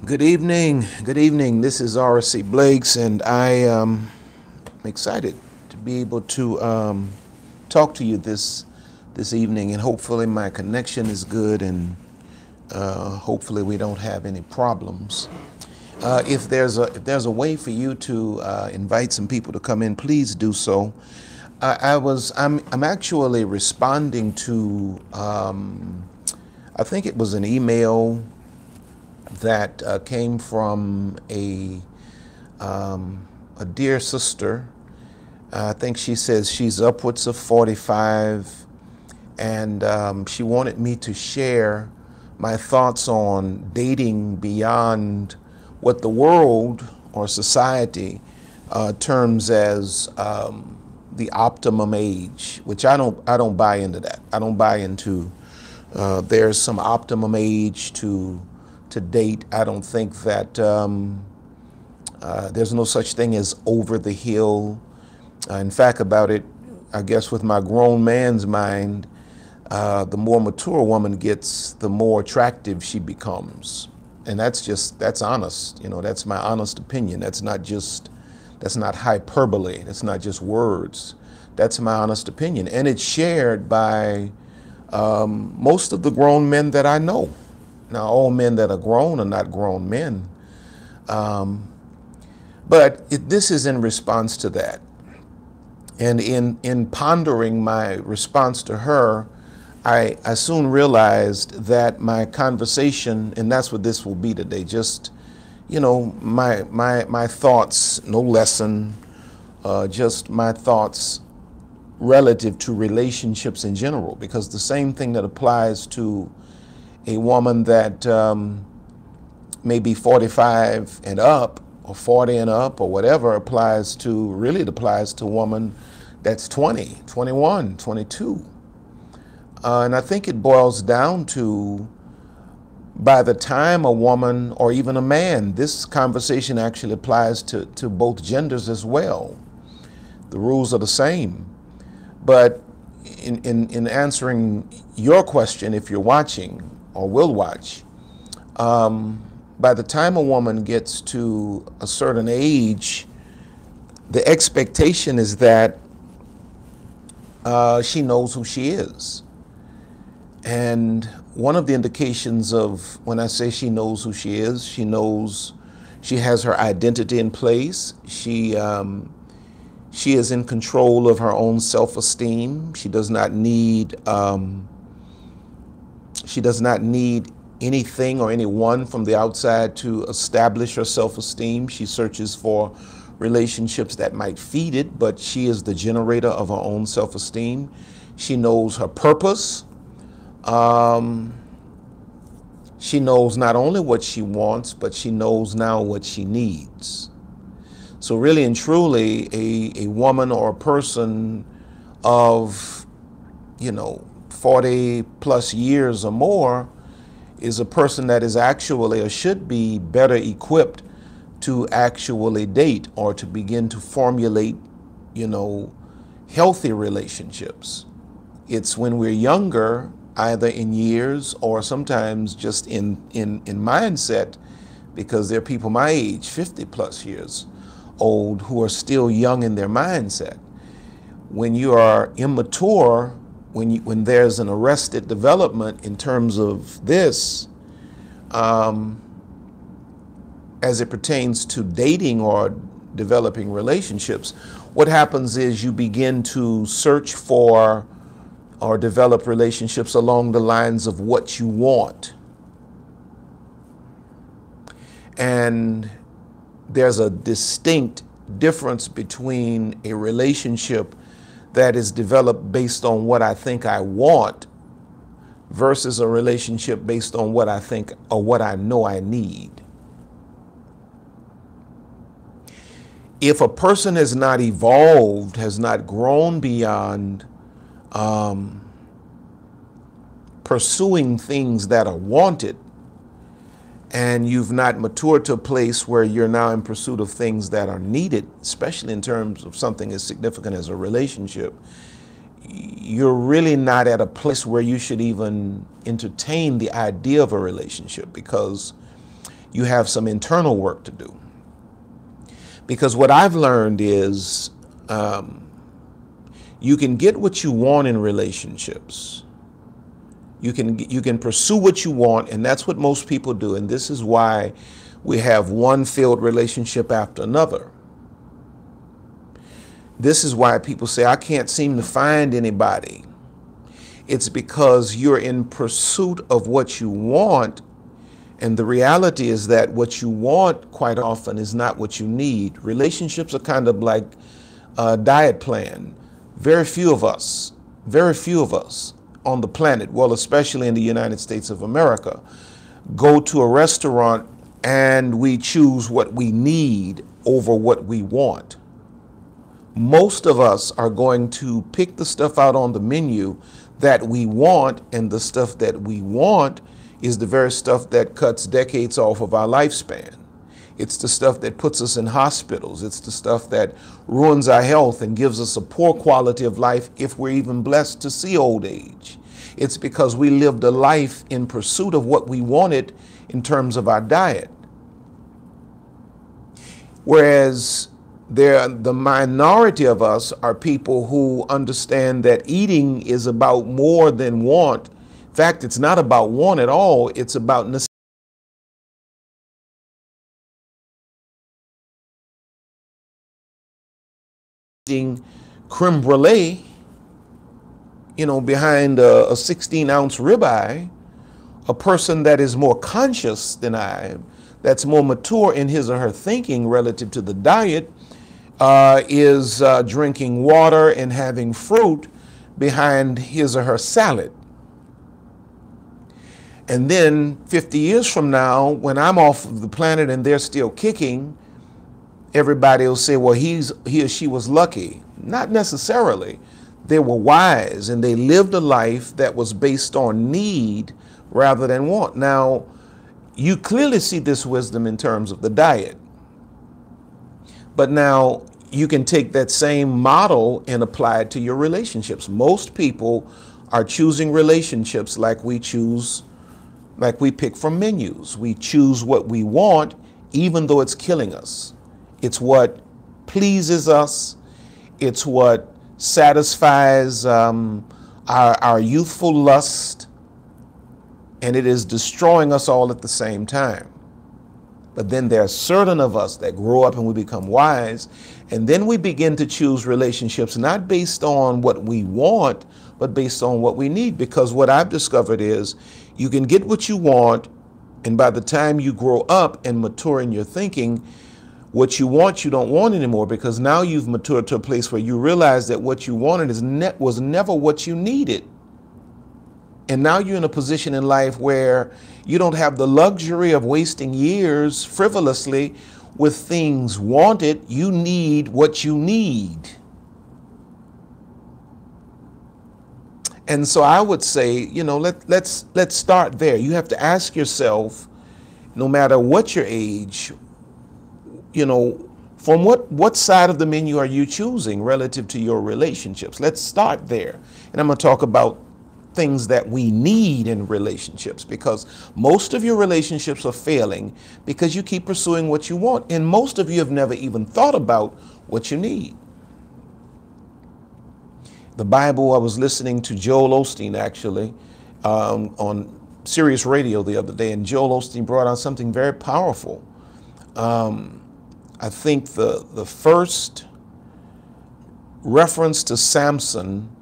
Good evening. Good evening. This is RC Blakes, and I am excited to be able to talk to you this evening. And hopefully, my connection is good, and hopefully, we don't have any problems. If there's a way for you to invite some people to come in, please do so. I'm actually responding to I think it was an email that came from a dear sister. I think she says she's upwards of 45, and she wanted me to share my thoughts on dating beyond what the world or society terms as the optimum age, which I don't buy into that. I don't buy into there's some optimum age to date. I don't think that there's no such thing as over the hill. In fact, about it, I guess with my grown man's mind, the more mature a woman gets, the more attractive she becomes. And that's honest. You know, that's my honest opinion. That's not hyperbole. That's not just words. That's my honest opinion. And it's shared by most of the grown men that I know. Now, all men that are grown are not grown men. But this is in response to that. And in pondering my response to her, I soon realized that my conversation, and that's what this will be today, just, you know, my thoughts, no lesson, just my thoughts relative to relationships in general, because the same thing that applies to a woman that may be 45 and up, or 40 and up, or whatever, applies to a woman that's 20, 21, 22. And I think it boils down to, by the time a woman or even a man, this conversation actually applies to both genders as well. The rules are the same. But in answering your question, if you're watching or will watch, by the time a woman gets to a certain age, the expectation is that she knows who she is. And one of the indications of when I say she knows who she is, she knows she has her identity in place. She is in control of her own self-esteem. She does not need anything or anyone from the outside to establish her self-esteem. She searches for relationships that might feed it, but she is the generator of her own self-esteem. She knows her purpose. She knows not only what she wants, but she knows now what she needs. So really and truly, a woman or a person of, 40 plus years or more is a person that is actually or should be better equipped to actually date or to begin to formulate, healthy relationships. It's when we're younger, either in years or sometimes just in mindset, because there are people my age, 50 plus years old, who are still young in their mindset. When you are immature, when there's an arrested development in terms of this, as it pertains to dating or developing relationships, what happens is you begin to search for or develop relationships along the lines of what you want. And there's a distinct difference between a relationship that is developed based on what I think I want versus a relationship based on what I think or what I know I need. If a person has not evolved, has not grown beyond pursuing things that are wanted, and you've not matured to a place where you're now in pursuit of things that are needed, especially in terms of something as significant as a relationship, you're really not at a place where you should even entertain the idea of a relationship, because you have some internal work to do. Because what I've learned is you can get what you want in relationships. You can pursue what you want, and that's what most people do. And this is why we have one failed relationship after another. This is why people say, I can't seem to find anybody. It's because you're in pursuit of what you want, and the reality is that what you want quite often is not what you need. Relationships are kind of like a diet plan. Very few of us on the planet, well, especially in the United States of America, go to a restaurant and we choose what we need over what we want. Most of us are going to pick the stuff out on the menu that we want, and the stuff that we want is the very stuff that cuts decades off of our lifespan. It's the stuff that puts us in hospitals. It's the stuff that ruins our health and gives us a poor quality of life if we're even blessed to see old age. It's because we lived a life in pursuit of what we wanted in terms of our diet. Whereas the minority of us are people who understand that eating is about more than want. In fact, it's not about want at all. It's about necessity. Creme brulee, behind a 16-ounce ribeye. A person that is more conscious than I am, that's more mature in his or her thinking relative to the diet, is drinking water and having fruit behind his or her salad. And then 50 years from now, when I'm off of the planet and they're still kicking, everybody will say, well, he or she was lucky. Not necessarily. They were wise and they lived a life that was based on need rather than want. Now, you clearly see this wisdom in terms of the diet. But now you can take that same model and apply it to your relationships. Most people are choosing relationships like we pick from menus. We choose what we want, even though it's killing us. It's what pleases us. It's what satisfies our youthful lust, and it is destroying us all at the same time. But then there are certain of us that grow up and we become wise, and then we begin to choose relationships not based on what we want, but based on what we need. Because what I've discovered is you can get what you want, and by the time you grow up and mature in your thinking, what you want, you don't want anymore, because now you've matured to a place where you realize that what you wanted was never what you needed. And now you're in a position in life where you don't have the luxury of wasting years frivolously with things wanted. You need what you need. And so I would say, let's start there. You have to ask yourself, no matter what your age, from what side of the menu are you choosing relative to your relationships? Let's start there. And I'm going to talk about things that we need in relationships, because most of your relationships are failing because you keep pursuing what you want. And most of you have never even thought about what you need. The Bible, I was listening to Joel Osteen actually on Sirius Radio the other day, and Joel Osteen brought out something very powerful. I think the first reference to Samson,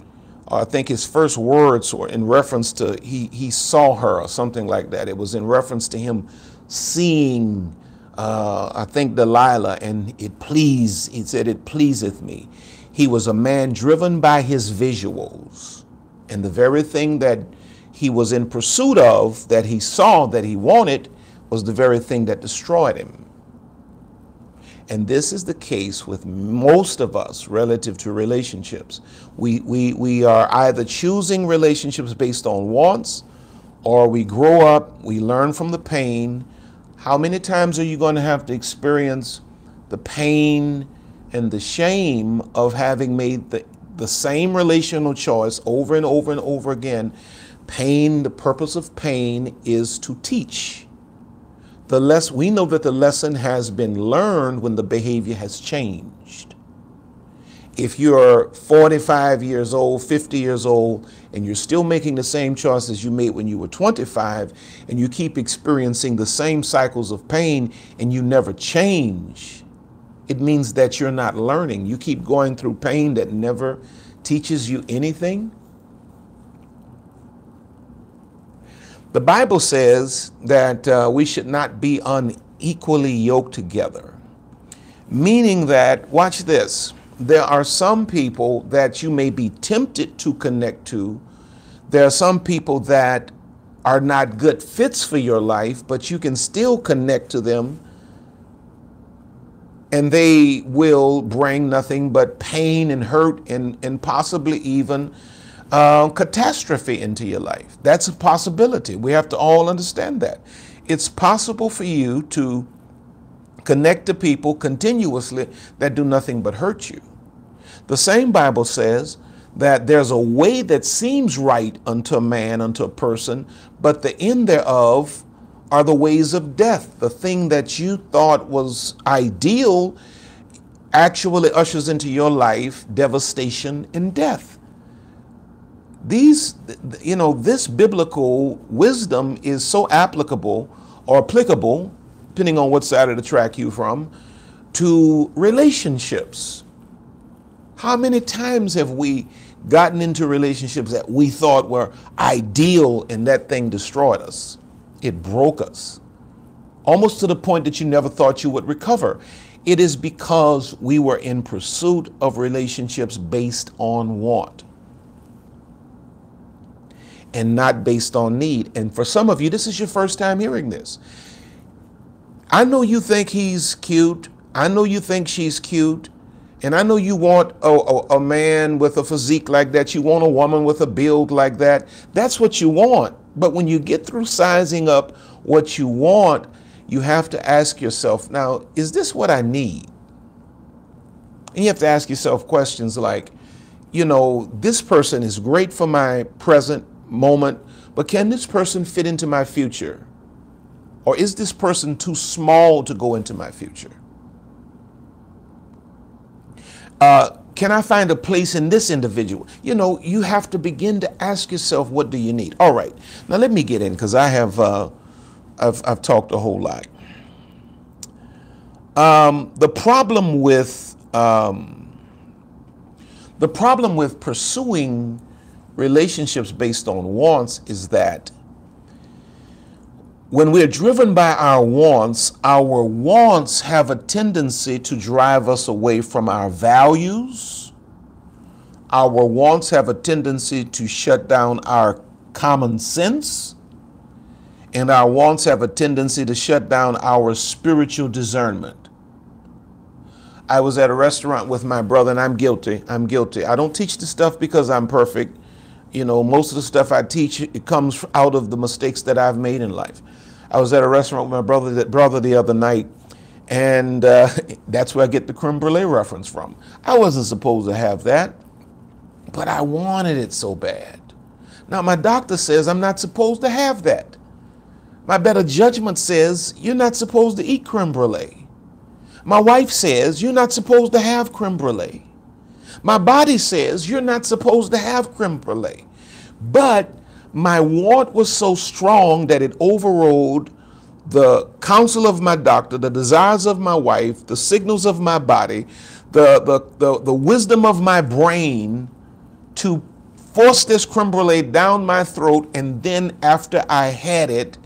I think his first words were in reference to he saw her or something like that. It was in reference to him seeing, I think, Delilah, and he said, it pleaseth me. He was a man driven by his visuals, and the very thing that he was in pursuit of, that he saw, that he wanted, was the very thing that destroyed him. And this is the case with most of us relative to relationships. We are either choosing relationships based on wants, or we grow up, we learn from the pain. How many times are you going to have to experience the pain and the shame of having made the same relational choice over and over and over again? Pain, the purpose of pain is to teach. we know that the lesson has been learned when the behavior has changed. If you're 45 years old, 50 years old, and you're still making the same choices you made when you were 25, and you keep experiencing the same cycles of pain and you never change, it means that you're not learning. You keep going through pain that never teaches you anything. The Bible says that we should not be unequally yoked together, meaning that, watch this, there are some people that you may be tempted to connect to. There are some people that are not good fits for your life, but you can still connect to them, and they will bring nothing but pain and hurt and possibly even catastrophe into your life. That's a possibility. We have to all understand that. It's possible for you to connect to people continuously that do nothing but hurt you. The same Bible says that there's a way that seems right unto a man, unto a person, but the end thereof are the ways of death. The thing that you thought was ideal actually ushers into your life devastation and death. This biblical wisdom is so applicable, depending on what side of the track you're from, to relationships. How many times have we gotten into relationships that we thought were ideal and that thing destroyed us? It broke us, almost to the point that you never thought you would recover. It is because we were in pursuit of relationships based on want and not based on need. And for some of you, this is your first time hearing this. I know you think he's cute. I know you think she's cute. And I know you want a man with a physique like that. You want a woman with a build like that. That's what you want. But when you get through sizing up what you want, you have to ask yourself, now, is this what I need? And you have to ask yourself questions like, this person is great for my present moment, but can this person fit into my future? Or is this person too small to go into my future? Can I find a place in this individual? You have to begin to ask yourself, what do you need? All right, now let me get in, because I have I've talked a whole lot. The problem with pursuing relationships based on wants is that when we're driven by our wants have a tendency to drive us away from our values. Our wants have a tendency to shut down our common sense. And our wants have a tendency to shut down our spiritual discernment. I was at a restaurant with my brother, and I'm guilty. I don't teach this stuff because I'm perfect. Most of the stuff I teach, it comes out of the mistakes that I've made in life. I was at a restaurant with my brother the other night, and that's where I get the creme brulee reference from. I wasn't supposed to have that, but I wanted it so bad. Now, my doctor says I'm not supposed to have that. My better judgment says you're not supposed to eat creme brulee. My wife says you're not supposed to have creme brulee. My body says you're not supposed to have creme brulee. But my want was so strong that it overrode the counsel of my doctor, the desires of my wife, the signals of my body, the wisdom of my brain to force this creme brulee down my throat. And then after I had it,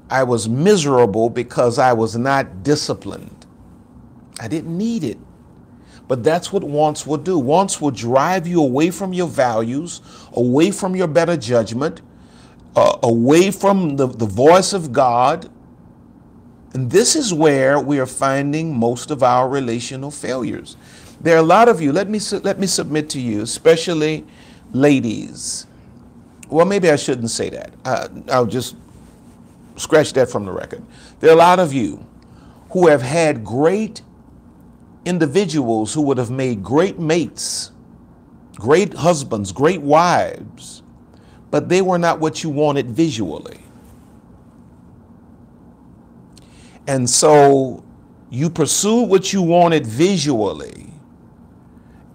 I was miserable because I was not disciplined. I didn't need it. But that's what wants will do. Wants will drive you away from your values, away from your better judgment, away from the voice of God. And this is where we are finding most of our relational failures. There are a lot of you, let me submit to you, especially ladies. Well, maybe I shouldn't say that. I'll just scratch that from the record. There are a lot of you who have had great individuals who would have made great mates, great husbands, great wives, but they were not what you wanted visually. And so you pursued what you wanted visually,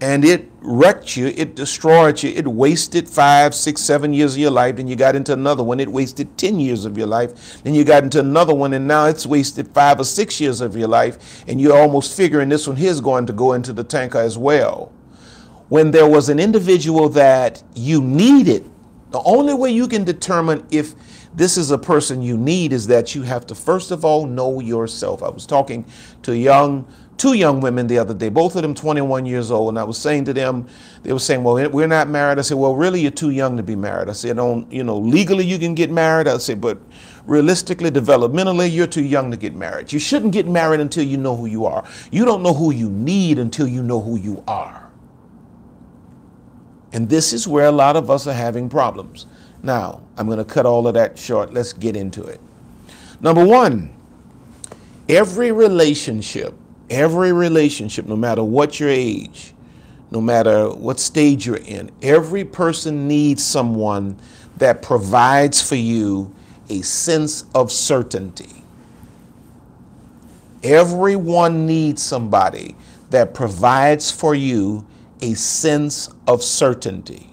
and it wrecked you, it destroyed you, it wasted 5, 6, 7 years of your life, then you got into another one, it wasted 10 years of your life, then you got into another one, and now it's wasted 5 or 6 years of your life, and you're almost figuring this one here is going to go into the tanker as well. When there was an individual that you needed, the only way you can determine if this is a person you need is that you have to first of all know yourself. I was talking to two young women the other day, both of them 21 years old, and I was saying to them, they were saying, well, we're not married. I said, well, really, you're too young to be married. I said, legally you can get married. I said, but realistically, developmentally, you're too young to get married. You shouldn't get married until you know who you are. You don't know who you need until you know who you are. And this is where a lot of us are having problems. Now, I'm going to cut all of that short. Let's get into it. Number one, every relationship, no matter what your age, no matter what stage you're in, every person needs someone that provides for you a sense of certainty. Everyone needs somebody that provides for you a sense of certainty.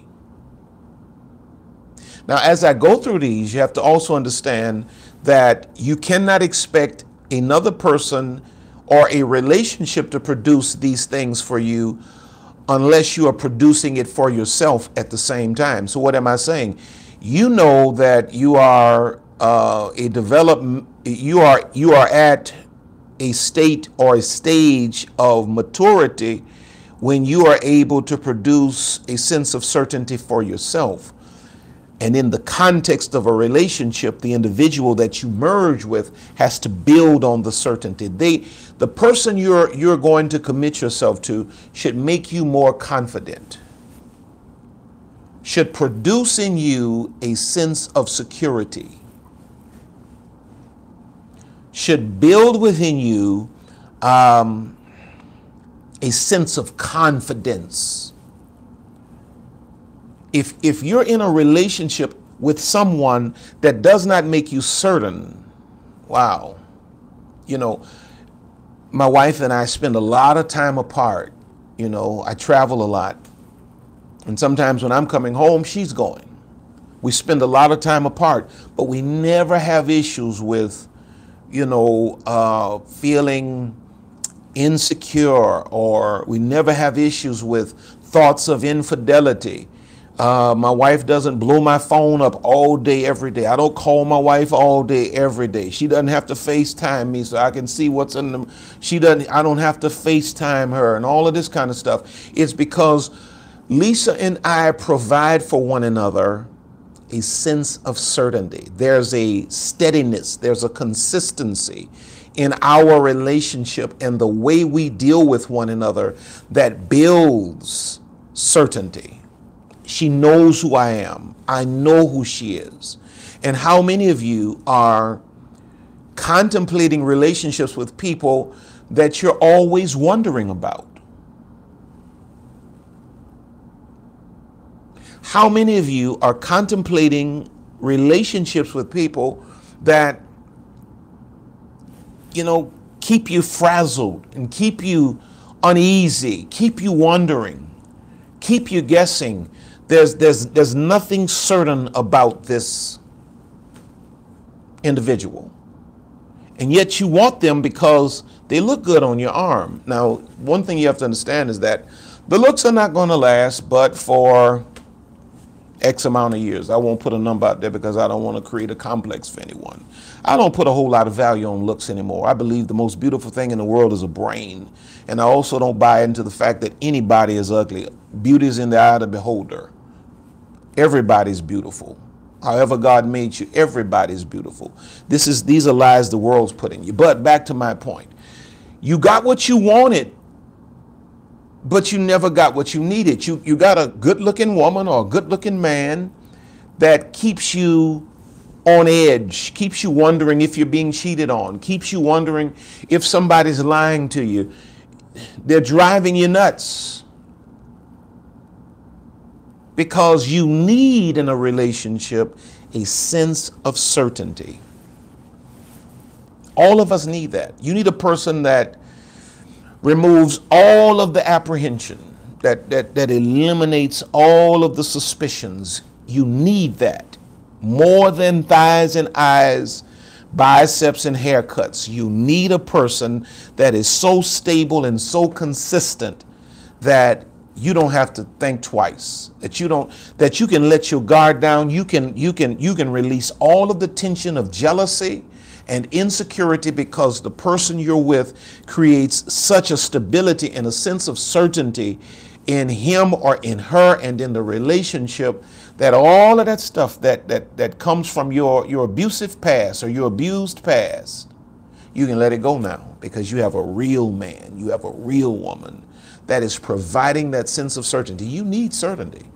Now, as I go through these, you have to also understand that you cannot expect another person or a relationship to produce these things for you unless you are producing it for yourself at the same time. So what am I saying? You know that you are you are at a state or a stage of maturity when you are able to produce a sense of certainty for yourself. And in the context of a relationship, the individual that you merge with has to build on the certainty. The person you're going to commit yourself to should make you more confident, should produce in you a sense of security, should build within you a sense of confidence. If you're in a relationship with someone that does not make you certain, wow, my wife and I spend a lot of time apart. I travel a lot. And sometimes when I'm coming home, she's going. We spend a lot of time apart, but we never have issues with, feeling insecure, or we never have issues with thoughts of infidelity. My wife doesn't blow my phone up all day, every day. I don't call my wife all day, every day. She doesn't have to FaceTime me so I can see what's in them. I don't have to FaceTime her and all of this kind of stuff. It's because Lisa and I provide for one another a sense of certainty. There's a steadiness, there's a consistency in our relationship and the way we deal with one another that builds certainty. She knows who I am. I know who she is. And how many of you are contemplating relationships with people that you're always wondering about? How many of you are contemplating relationships with people that, keep you frazzled and keep you uneasy, keep you wondering, keep you guessing? There's nothing certain about this individual. And yet you want them because they look good on your arm. Now, one thing you have to understand is that the looks are not going to last but for X amount of years. I won't put a number out there because I don't want to create a complex for anyone. I don't put a whole lot of value on looks anymore. I believe the most beautiful thing in the world is a brain. And I also don't buy into the fact that anybody is ugly. Beauty is in the eye of the beholder. Everybody's beautiful. However God made you, everybody's beautiful. These are lies the world's putting you. But back to my point. You got what you wanted, but you never got what you needed. You got a good-looking woman or a good-looking man that keeps you on edge, keeps you wondering if you're being cheated on, keeps you wondering if somebody's lying to you. They're driving you nuts because you need in a relationship a sense of certainty. All of us need that. You need a person that removes all of the apprehension, that eliminates all of the suspicions. You need that. More than thighs and eyes, biceps and haircuts. You need a person that is so stable and so consistent that you don't have to think twice, that you can let your guard down. You can release all of the tension of jealousy and insecurity, because the person you're with creates such a stability and a sense of certainty in him or in her and in the relationship, that all of that stuff that comes from your abusive past or your abused past, you can let it go now, because you have a real man, you have a real woman that is providing that sense of certainty. You need certainty.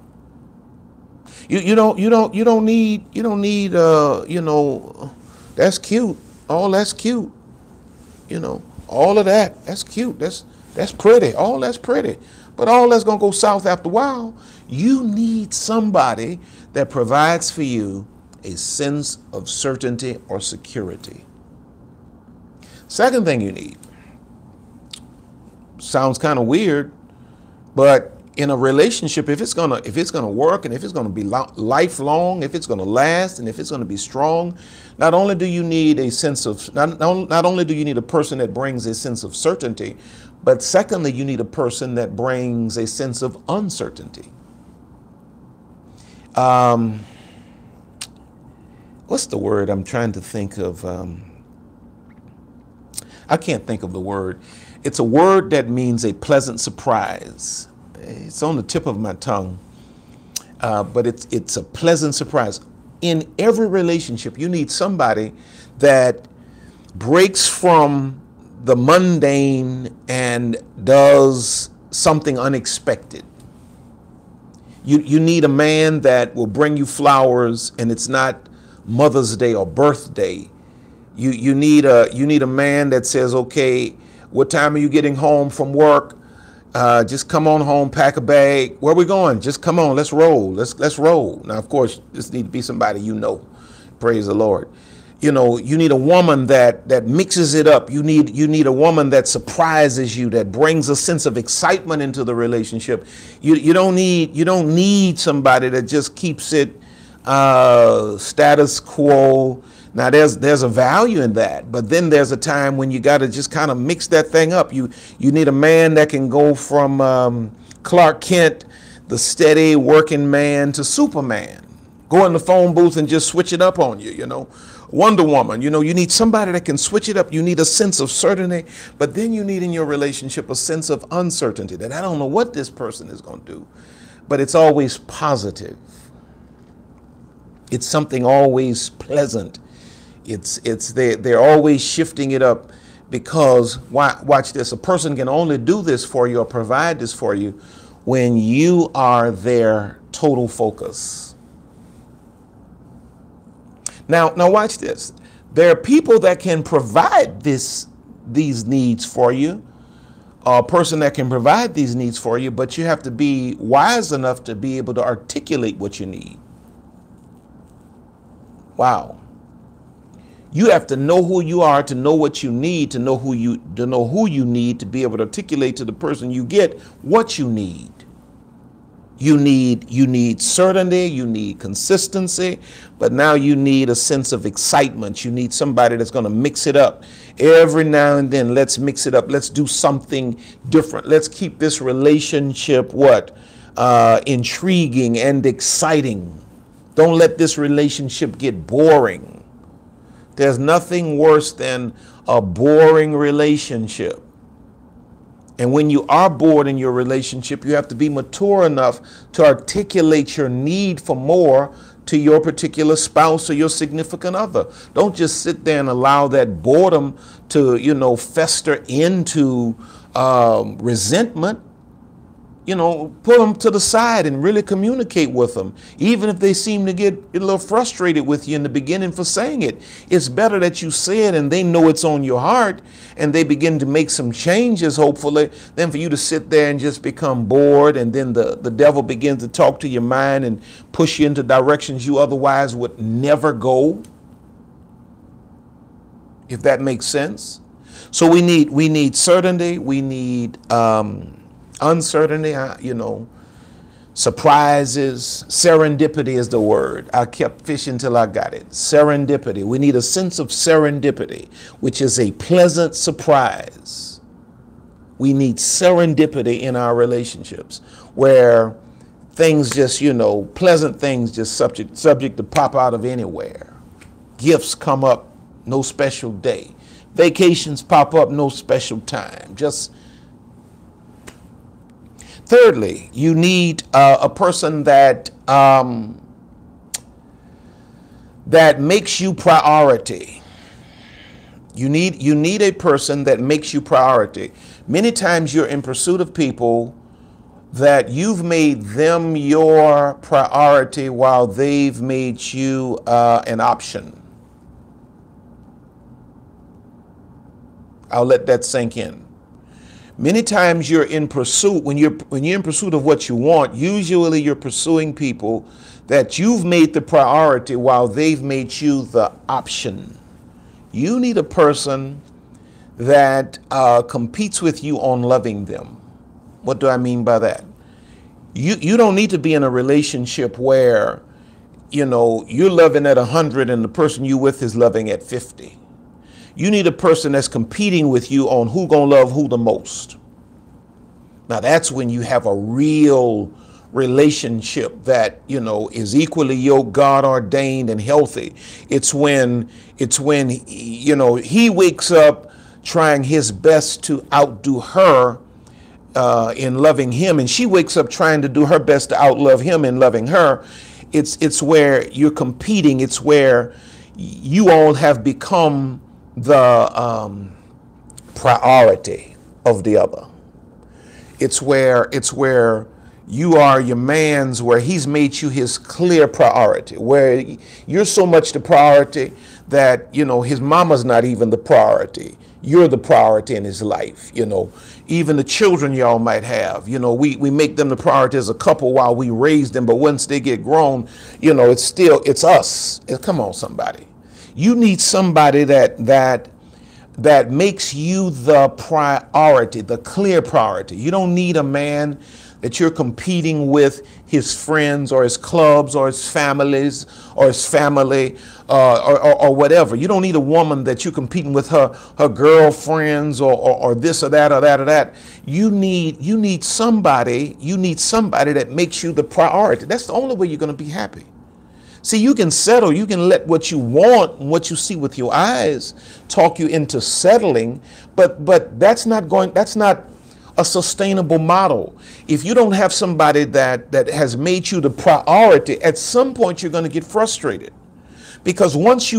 You don't need that's cute. Oh, that's cute. All of that's cute. That's pretty. All that's pretty. But all that's going to go south after a while. You need somebody that provides for you a sense of certainty or security. Second thing you need, sounds kind of weird, but in a relationship, if it's gonna work, and if it's gonna be lifelong, if it's gonna last, and if it's gonna be strong, not only do you need a sense of not only do you need a person that brings a sense of certainty, but secondly, you need a person that brings a sense of uncertainty. What's the word I'm trying to think of? I can't think of the word. It's a word that means a pleasant surprise. It's on the tip of my tongue, but it's a pleasant surprise. In every relationship, you need somebody that breaks from the mundane and does something unexpected. You need a man that will bring you flowers, and it's not Mother's Day or birthday. You need a man that says, okay, what time are you getting home from work? Just come on home, pack a bag. Where are we going? Just come on, let's roll. Let's roll. Now, of course, this needs to be somebody you know. Praise the Lord. You need a woman that mixes it up. You need a woman that surprises you, that brings a sense of excitement into the relationship. You don't need somebody that just keeps it status quo. Now there's a value in that, but then there's a time when you got to just kind of mix that thing up. You need a man that can go from Clark Kent, the steady working man, to Superman. Go in the phone booth and just switch it up on you, Wonder Woman, you need somebody that can switch it up. You need a sense of certainty, but then you need in your relationship a sense of uncertainty, that I don't know what this person is going to do, but it's always positive. It's something always pleasant. They're always shifting it up, because watch this, a person can only do this for you or provide this for you when you are their total focus. Now watch this. There are people that can provide these needs for you, a person that can provide these needs for you, but you have to be wise enough to be able to articulate what you need. Wow. You have to know who you are, to know what you need, to know who you need, to be able to articulate to the person you get what you need. You need certainty, you need consistency, but now you need a sense of excitement. You need somebody that's going to mix it up. Every now and then, let's mix it up. Let's do something different. Let's keep this relationship intriguing and exciting. Don't let this relationship get boring. There's nothing worse than a boring relationship. And when you are bored in your relationship, you have to be mature enough to articulate your need for more to your particular spouse or your significant other. Don't just sit there and allow that boredom to, fester into resentment. Put them to the side and really communicate with them. Even if they seem to get a little frustrated with you in the beginning for saying it, it's better that you say it and they know it's on your heart and they begin to make some changes, hopefully, than for you to sit there and just become bored, and then the devil begins to talk to your mind and push you into directions you otherwise would never go. if that makes sense. So we need certainty, we need uncertainty, surprises. Serendipity is the word. I kept fishing till I got it. Serendipity. We need a sense of serendipity, which is a pleasant surprise. We need serendipity in our relationships, where things just, pleasant things just subject to pop out of anywhere. Gifts come up, no special day. Vacations pop up, no special time. Just thirdly, you need a person that that makes you priority. You need a person that makes you priority. Many times you're in pursuit of people that you've made them your priority while they've made you an option. I'll let that sink in. Many times you're in pursuit, when you're in pursuit of what you want, usually you're pursuing people that you've made the priority while they've made you the option. You need a person that competes with you on loving them. What do I mean by that? You don't need to be in a relationship where, you're loving at 100 and the person you with is loving at 50. You need a person that's competing with you on who gonna love who the most. Now that's when you have a real relationship that, is equally yoked, God ordained, and healthy. It's when he wakes up trying his best to outdo her in loving him, and she wakes up trying to do her best to outlove him in loving her. It's where you're competing. It's where you all have become the priority of the other. It's where you are your man's, where he's made you his clear priority, where you're so much the priority that, his mama's not even the priority. You're the priority in his life. Even the children y'all might have, we make them the priority as a couple while we raise them, but once they get grown, it's us. Come on, somebody. You need somebody that makes you the priority, the clear priority. You don't need a man that you're competing with his friends or his clubs or his families or his family or whatever. You don't need a woman that you're competing with her girlfriends or this or that or that or that. You need somebody that makes you the priority. That's the only way you're going to be happy. See, you can settle, you can let what you want and what you see with your eyes talk you into settling, but that's not a sustainable model. If you don't have somebody that has made you the priority, at some point you're going to get frustrated. Because once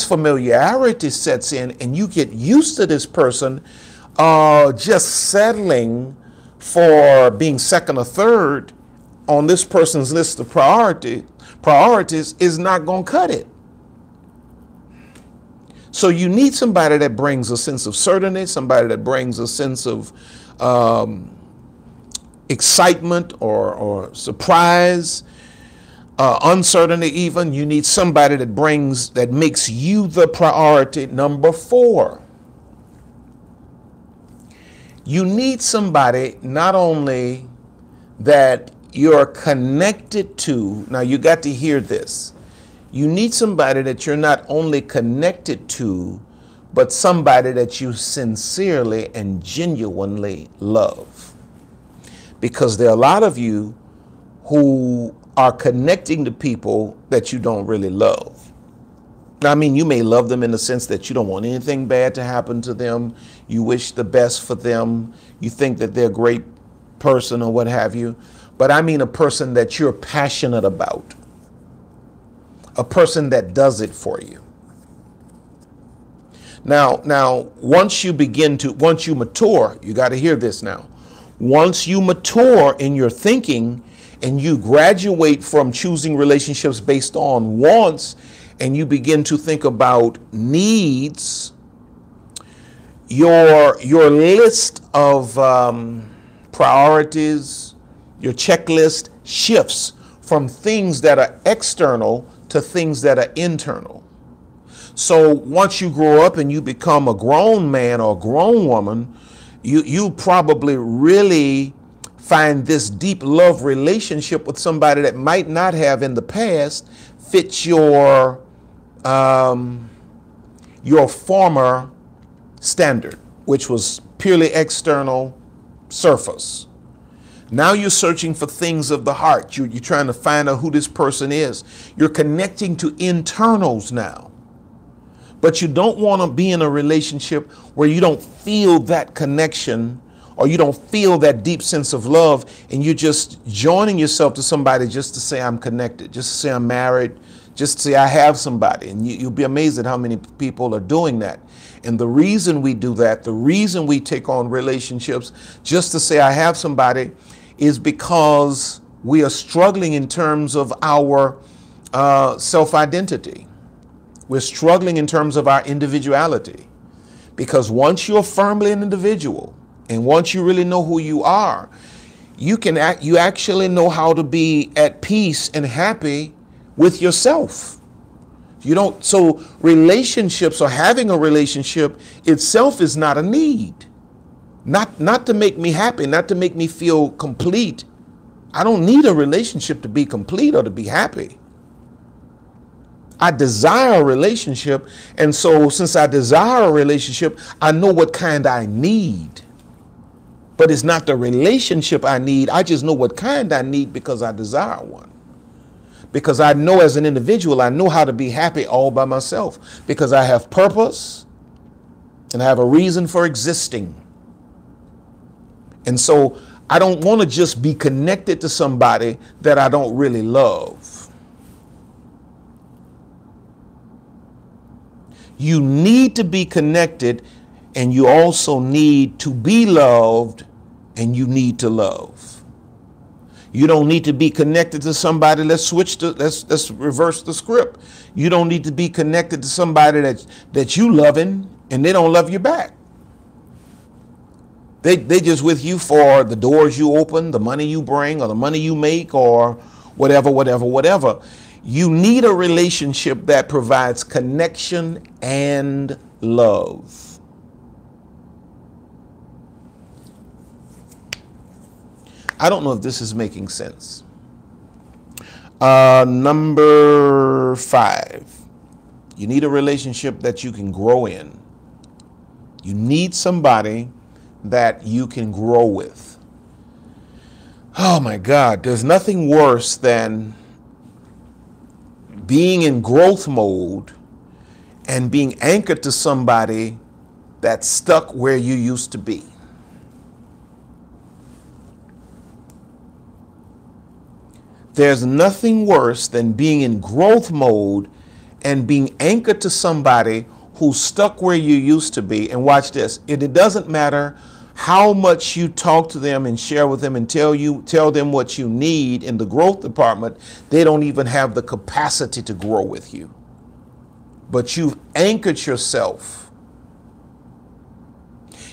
familiarity sets in and you get used to this person, just settling for being second or third on this person's list of priorities is not going to cut it. So you need somebody that brings a sense of certainty, somebody that brings a sense of excitement or surprise, uncertainty even. You need somebody that makes you the priority. Number 4, you need somebody not only that you're connected to. Now you got to hear this. You need somebody that you're not only connected to, but somebody that you sincerely and genuinely love. Because there are a lot of you who are connecting to people that you don't really love. Now, I mean, you may love them in the sense that you don't want anything bad to happen to them. You wish the best for them. You think that they're a great person or what have you. But I mean a person that you're passionate about. A person that does it for you. Now, once you mature, you got to hear this now. Once you mature in your thinking and you graduate from choosing relationships based on wants and you begin to think about needs, your list of priorities, your checklist shifts from things that are external to things that are internal. So once you grow up and you become a grown man or a grown woman, you probably really find this deep love relationship with somebody that might not have in the past fit your former standard, which was purely external, surface. Now you're searching for things of the heart. You're trying to find out who this person is. You're connecting to internals now. But you don't want to be in a relationship where you don't feel that connection or you don't feel that deep sense of love, and you're just joining yourself to somebody just to say I'm connected, just to say I'm married, just to say I have somebody. And you'll be amazed at how many people are doing that. And the reason we do that, the reason we take on relationships just to say I have somebody, is because we are struggling in terms of our self-identity. We're struggling in terms of our individuality. Because once you're firmly an individual, and once you really know who you are, you actually know how to be at peace and happy with yourself. So relationships, or having a relationship itself, is not a need. Not to make me happy, not to make me feel complete. I don't need a relationship to be complete or to be happy. I desire a relationship, and so since I desire a relationship, I know what kind I need. But it's not the relationship I need. I just know what kind I need because I desire one. Because I know as an individual, I know how to be happy all by myself, because I have purpose and I have a reason for existing. And so I don't want to just be connected to somebody that I don't really love. You need to be connected, and you also need to be loved, and you need to love. You don't need to be connected to somebody. Let's reverse the script. You don't need to be connected to somebody that you loving and they don't love you back. They just with you for the doors you open, the money you bring, or the money you make, or whatever. You need a relationship that provides connection and love. I don't know if this is making sense. Number 5, you need a relationship that you can grow in. You need somebody that you can grow with. Oh my God, there's nothing worse than being in growth mode and being anchored to somebody that's stuck where you used to be. There's nothing worse than being in growth mode and being anchored to somebody who's stuck where you used to be. And watch this. It doesn't matter how much you talk to them and share with them and tell them what you need in the growth department. They don't even have the capacity to grow with you. But you've anchored yourself.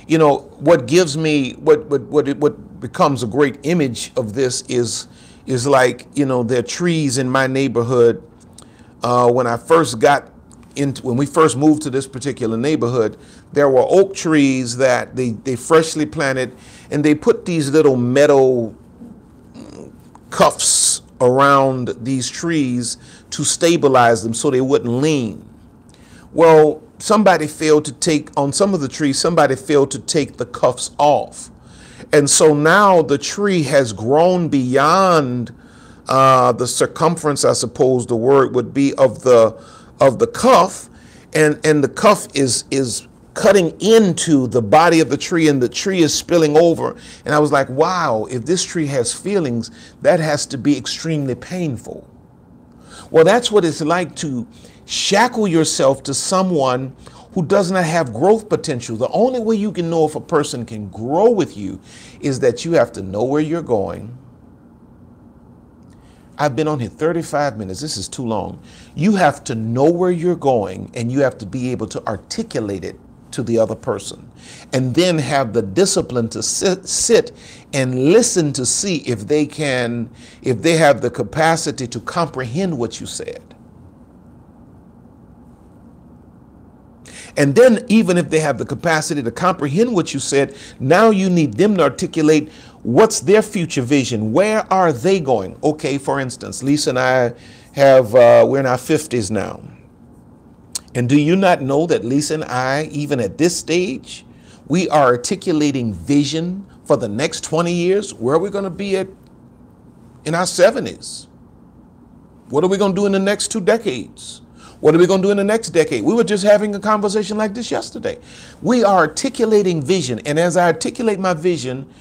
You know, what gives me, what becomes a great image of this is like, you know, there are trees in my neighborhood. When we first moved to this particular neighborhood, there were oak trees that they freshly planted, and they put these little metal cuffs around these trees to stabilize them so they wouldn't lean. Well, on some of the trees, somebody failed to take the cuffs off. And so now the tree has grown beyond the circumference, I suppose the word would be, of the cuff, and the cuff is cutting into the body of the tree, and the tree is spilling over. And I was like, wow, if this tree has feelings, that has to be extremely painful. Well, that's what it's like to shackle yourself to someone who does not have growth potential. The only way you can know if a person can grow with you is that you have to know where you're going. I've been on here 35 minutes. This is too long. You have to know where you're going, and you have to be able to articulate it to the other person, and then have the discipline to sit and listen to see if they have the capacity to comprehend what you said. And then even if they have the capacity to comprehend what you said, now you need them to articulate what's their future vision. Where are they going? Okay, for instance, Lisa and I have, we're in our 50s now. And do you not know that Lisa and I, even at this stage, we are articulating vision for the next 20 years? Where are we going to be at in our 70s? What are we going to do in the next 2 decades? What are we going to do in the next decade? We were just having a conversation like this yesterday. We are articulating vision. And as I articulate my vision,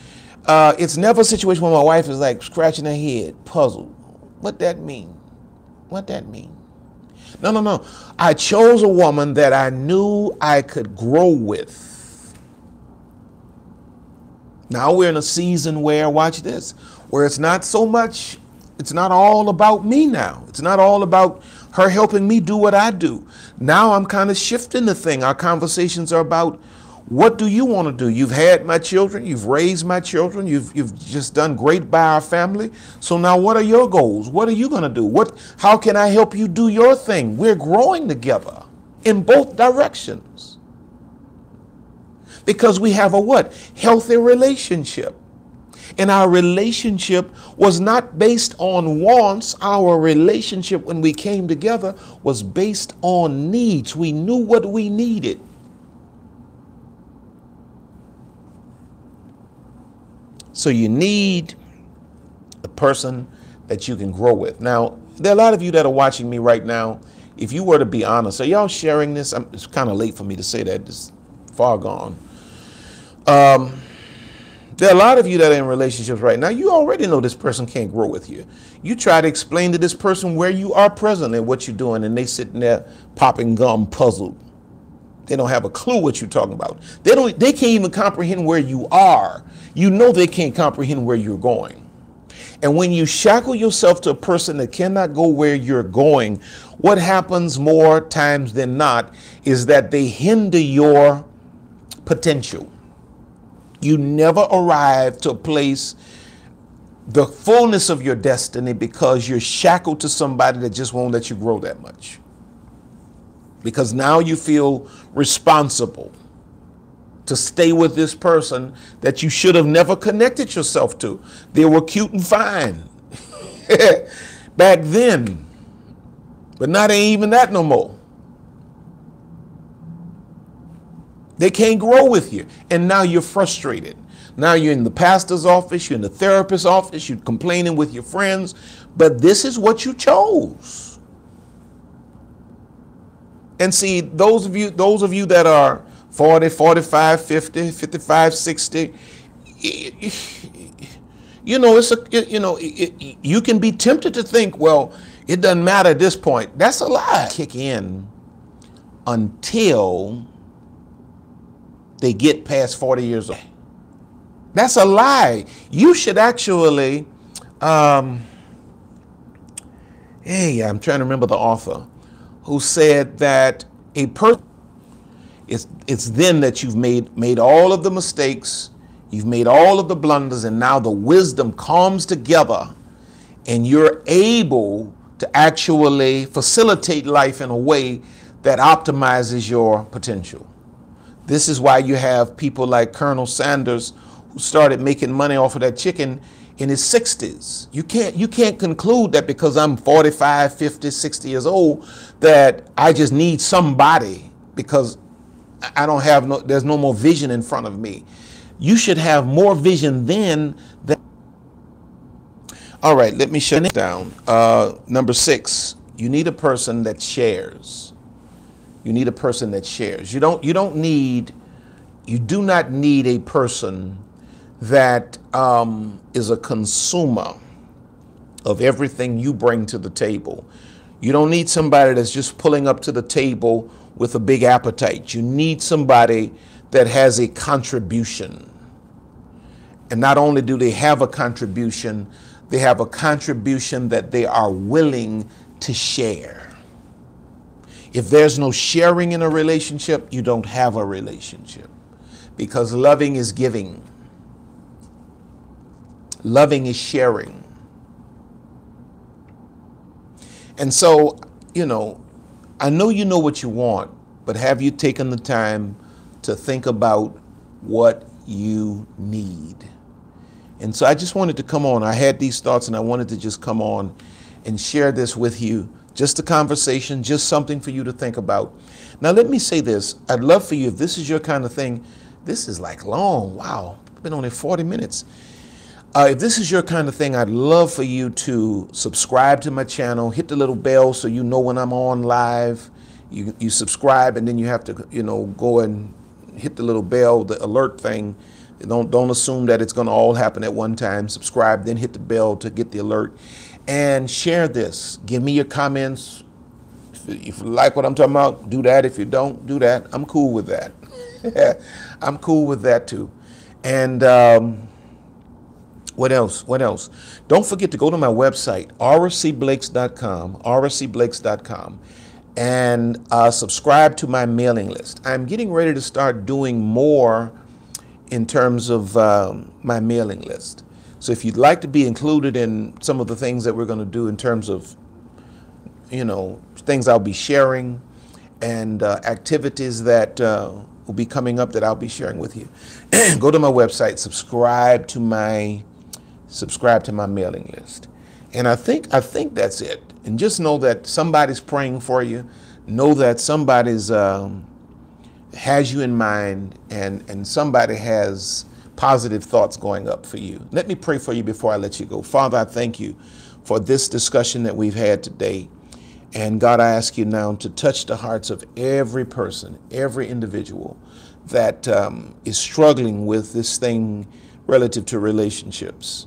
it's never a situation where my wife is like scratching her head, puzzled. What that mean? What that mean? No, no, no. I chose a woman that I knew I could grow with. Now we're in a season where, watch this, where it's not so much, it's not all about me now. It's not all about her helping me do what I do. Now I'm kind of shifting the thing. Our conversations are about, what do you want to do? You've had my children, you've raised my children, you've just done great by our family. So now what are your goals? What are you going to do? How can I help you do your thing? We're growing together in both directions. Because we have a what? Healthy relationship. And our relationship was not based on wants. Our relationship when we came together was based on needs. We knew what we needed. So you need a person that you can grow with. Now, there are a lot of you that are watching me right now. If you were to be honest, are y'all sharing this? It's kind of late for me to say that. It's far gone. There are a lot of you that are in relationships right now. You already know this person can't grow with you. You try to explain to this person where you are present and what you're doing, and they sitting there popping gum, puzzled. They don't have a clue what you're talking about. They can't even comprehend where you are. You know they can't comprehend where you're going. And when you shackle yourself to a person that cannot go where you're going, what happens more times than not is that they hinder your potential. You never arrive to a place, the fullness of your destiny, because you're shackled to somebody that just won't let you grow that much. Because now you feel responsible to stay with this person that you should have never connected yourself to. They were cute and fine back then, but now they ain't even that no more. They can't grow with you, and now you're frustrated. Now you're in the pastor's office, you're in the therapist's office, you're complaining with your friends, but this is what you chose. And see, those of you that are 40, 45, 50, 55, 60, you know, you can be tempted to think, well, it doesn't matter at this point. That's a lie. Kick in until they get past 40 years old. That's a lie. You should actually, I'm trying to remember the author who said that a person, it's then that you've made all of the mistakes, you've made all of the blunders, and now the wisdom comes together and you're able to actually facilitate life in a way that optimizes your potential. This is why you have people like Colonel Sanders, who started making money off of that chicken in his 60s. You can't conclude that because I'm 45, 50, 60 years old that I just need somebody because I don't have there's no more vision in front of me. You should have more vision then. All right, let me shut it down. Number 6, you need a person that shares. You need a person that shares. You do not need a person that is a consumer of everything you bring to the table. You don't need somebody that's just pulling up to the table with a big appetite. You need somebody that has a contribution. And not only do they have a contribution, they have a contribution that they are willing to share. If there's no sharing in a relationship, you don't have a relationship, because loving is giving. Loving is sharing. And so, I know you know what you want, but have you taken the time to think about what you need? And so I just wanted to come on. I had these thoughts and I wanted to just come on and share this with you. Just a conversation, just something for you to think about. Now, let me say this. I'd love for you, if this is your kind of thing, this is like long. Wow, it's been only 40 minutes. If this is your kind of thing, I'd love for you to subscribe to my channel, hit the little bell so you know when I'm on live. You subscribe, and then you have to, go and hit the little bell, the alert thing. Don't assume that it's going to all happen at one time. Subscribe, then hit the bell to get the alert. And share this. Give me your comments. If you like what I'm talking about, do that. If you don't, do that. I'm cool with that. I'm cool with that too. And what else? What else? Don't forget to go to my website, rcblakes.com, rcblakes.com, and subscribe to my mailing list. I'm getting ready to start doing more in terms of my mailing list. So if you'd like to be included in some of the things that we're going to do in terms of, things I'll be sharing and activities that will be coming up that I'll be sharing with you, go to my website, subscribe to my mailing list. And I think that's it. And just know that somebody's praying for you. Know that somebody's has you in mind, and somebody has positive thoughts going up for you. Let me pray for you before I let you go. Father, I thank you for this discussion that we've had today. And God, I ask you now to touch the hearts of every person, every individual that is struggling with this thing relative to relationships.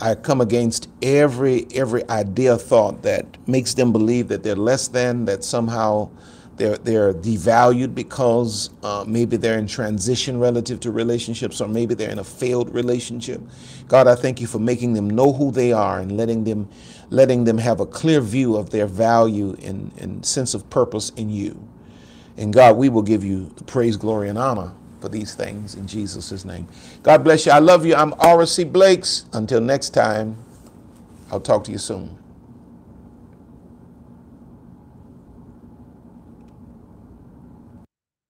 I come against every idea, thought that makes them believe that they're less than, that somehow they're devalued because maybe they're in transition relative to relationships, or maybe they're in a failed relationship. God, I thank you for making them know who they are and letting them have a clear view of their value and sense of purpose in you. And God, we will give you the praise, glory, and honor for these things in Jesus' name. God bless you. I love you. I'm RC Blakes. Until next time, I'll talk to you soon.